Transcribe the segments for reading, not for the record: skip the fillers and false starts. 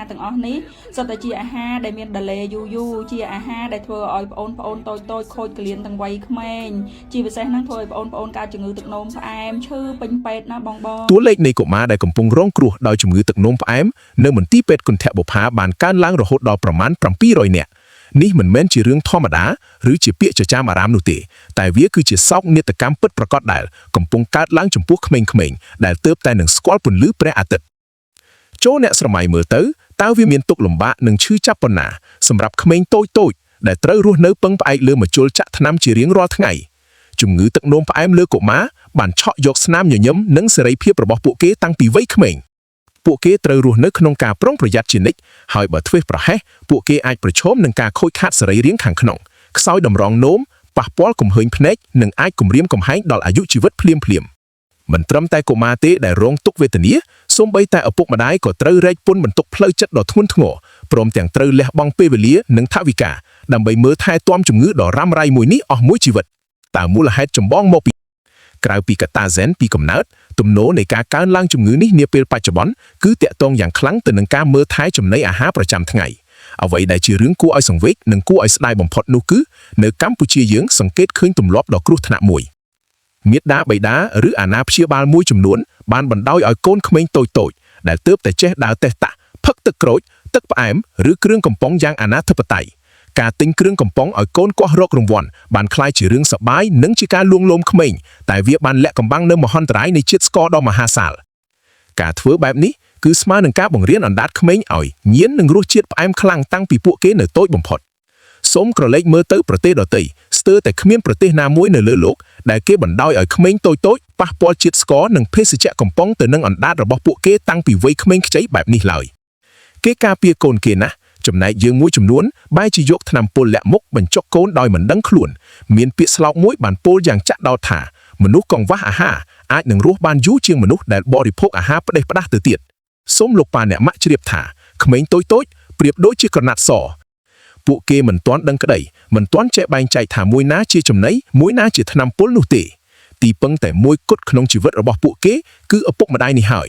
ហារទាំងអស់នេះសុទ្ធតែជាអាហារដែលមាន delay យូរជាអាហារដែលធ្វើឲ្យបងប្អូនតូចខូចក្លៀនទាំងវ័យក្មេងជាពិសេសហ្នឹងធ្វើឲ្យបងប្អូនកើតជំងឺទឹកនោមផ្អែមឈឺពេញពេទ្យណាបងតួលេខនៃកុមារដែលកំពុងរងគ្រោះដោយជំងឺទឹកនោមផ្អែមនៅមន្ទីរពេទ្យគន្ធបុប្ផាបានកើនឡើងរហូតដល់ប្រមាណ700នាក់នេះមិនមែនជារឿងធម្មតាឬជាពាក្យចចាមអារ៉ាមនោះទេតែវាគឺជាសោកនាដកម្មពិតប្រាកដដែលកំពុងកើតឡើងចំពោះក្មេងៗដែលទើបតែនឹងស្គាល់ពន្លឺព្រះអាទិត្យចូលអ្នកស្រមៃមើលទៅតើវាមានទុក្ខលំបាកនិងឈឺចាប់ប៉ុណ្ណាសម្រាប់ក្មេងតូចដែលត្រូវរស់នៅពឹងផ្អែកលើម្ជុលចាក់ថ្នាំជារៀងរាល់ថ្ងៃជំងឺទឹកនោមផ្អែមលើកុមារបានឆក់យកស្នាមញញឹមនិងសេរីភាពរបស់ពួកគេតាំងពីវ័យក្មេងពួកគេត្រូវរស់នៅក្នុងការប្រុងប្រយ័ត្នជានិច្ចហើយបើធ្វេសប្រហែសពួកគេអាចប្រឈមនឹងការខូចខាតសរីរាង្គខាងក្នុងខ្សោយតម្រងនោមប៉ះពាល់គំហើញភ្នែកនិងអាចគំរាមកំហែងដល់អាយុជីវិតភ្លាមមិនត្រឹមតែកុមារទេដែលរងទុក្ខវេទនាសូម្បីតែឪពុកម្ដាយក៏ត្រូវរែកពុនបន្ទុកផ្លូវចិត្តដ៏ធ្ងន់ធ្ងរព្រមទាំងត្រូវលះបង់ពេលវេលានិងថវិកាដើម្បីមើលថែទាំជំងឺដ៏រ៉ាំរ៉ៃមួយនេះអស់មួយជីវិតតើមូលហេតុចម្បងមកពីក្រៅពីកត្តាហ្សែនពីកំណើតទំនោរនៃការកើនឡើងជំងឺនេះនាពេលបច្ចុប្បន្នគឺតាក់ទងយ៉ាងខ្លាំងទៅនឹងការមើលថែចំណីអាហារប្រចាំថ្ងៃអ្វីដែលជារឿងគួរឲ្យសង្វេគនិងគួរឲ្យស្ដាយបំផុតនោះគឺនៅកម្ពុជាយើងសង្កេតឃើញទម្លាប់ដ៏គ្រោះថ្នាក់មួយមាតាបិតាឬអាណាព្យាបាលមួយចំនួនបានបណ្ដោយឲ្យកូនក្មេងតូចដែលទើបតែចេះដើរតេះតាក់ផឹកទឹកក្រូចទឹកផ្អែមឬគ្រឿងកំប៉ុងយ៉ាងអនាធិបតេយ្យការទិញគ្រឿងកំប៉ុងឲ្យកូនគាស់រករង្វាន់បានក្លាយជារឿងសប្បាយនិងជាការលួងលោមក្មេងតែវាបានលាក់កំបាំងនៅមហន្តរាយនៃជាតិស្ករដ៏មហាសាលការធ្វើបែបនេះគឺស្មើនឹងការបង្រៀនអណ្ដាតក្មេងឲ្យញៀននឹងរសជាតិផ្អែមខ្លាំងតាំងពីពួកគេនៅតូចបំផុតសូមក្រឡេកមើលទៅប្រទេសដទៃស្ទើរតែគ្មានប្រទេសណាមួយនៅលើលោកដែលគេបណ្ដោយឲ្យក្មេងតូចប៉ះពាល់ជាតិស្ករនិងភេសជ្ជៈកំប៉ុងទៅនឹងអណ្ដាតរបស់ពួកគេតាំងពីវ័យក្មេងខ្ចីបែបនេះឡើយគេការពារកូនគេណាស់ចំណែកយើងមួយចំនួនបែរជាយកថ្នាំពុលលាក់មុខបញ្ចុកកូនដោយមិនដឹងខ្លួនមានពាក្យស្លោកមួយបានពោលយ៉ាងចាក់ដោតថាមនុស្សកង្វះអាហារអាចនឹងរស់បានយូរជាងមនុស្សដែលបរិភោគអាហារផ្ដេសផ្ដាស់ទៅទៀតសូមលោកប៉ាអ្នកម៉ាក់ជ្រាបថាក្មេងតូចប្រៀបដូចជាក្រណាត់សពួកគេមិនទាន់ដឹងក្តីមិនទាន់ចេះបែងចែកថាមួយណាជាចំណីមួយណាជាថ្នាំពុលនោះទេទីពឹងតែមួយគត់ក្នុងជីវិតរបស់ពួកគេគឺឪពុកម្ដាយនេះហើយ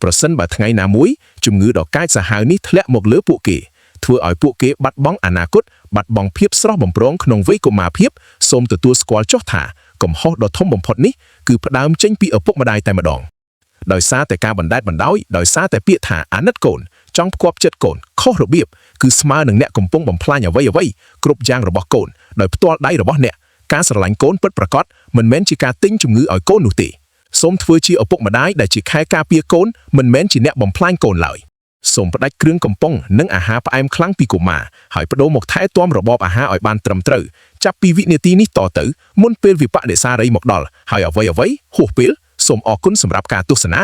ប្រសិនបើថ្ងៃណាមួយជំងឺដ៏កាចសាហាវនេះធ្លាក់មកលើពួកគេធ្វើឲ្យពួកគេបាត់បង់អនាគតបាត់បង់ភាពស្រស់បំព្រងក្នុងវ័យកុមារភាពសូមទទួលស្គាល់ចុះថាកំហុសដ៏ធំបំផុតនេះគឺផ្ដើមចេញពីឪពុកម្ដាយតែម្ដងដោយសារតែការបណ្តែតបណ្ដោយដោយសារតែពាក្យថាអាណិតកូនចង់ផ្គាប់ចិត្តកូនខុសរបៀបគឺស្មើនឹងអ្នកកំពុងបំផ្លាញអ្វីគ្រប់យ៉ាងរបស់កូនដោយផ្ទាល់ដៃរបស់អ្នកការស្រឡាញ់កូនពិតប្រាកដមិនមែនជាការទិញជំងឺឲ្យកូននោះទេសូមធ្វើជាឪពុកម្ដាយដែលជាខែការពារកូនមិនមែនជាអ្នកបំផ្លាញកូនឡើយសូមផ្ដាច់គ្រឿងកំប៉ុងនិងអាហារផ្អែមខ្លាំងពីកុមារហើយបដូរមកថែទាំរបបអាហារឲ្យបានត្រឹមត្រូវចាប់ពីវិនាទីនេះតទៅមុនពេលវិបដិសារីមកដល់ហើយអ្វីហួសពេលសូមអរគុណសម្រាប់ការទស្សនា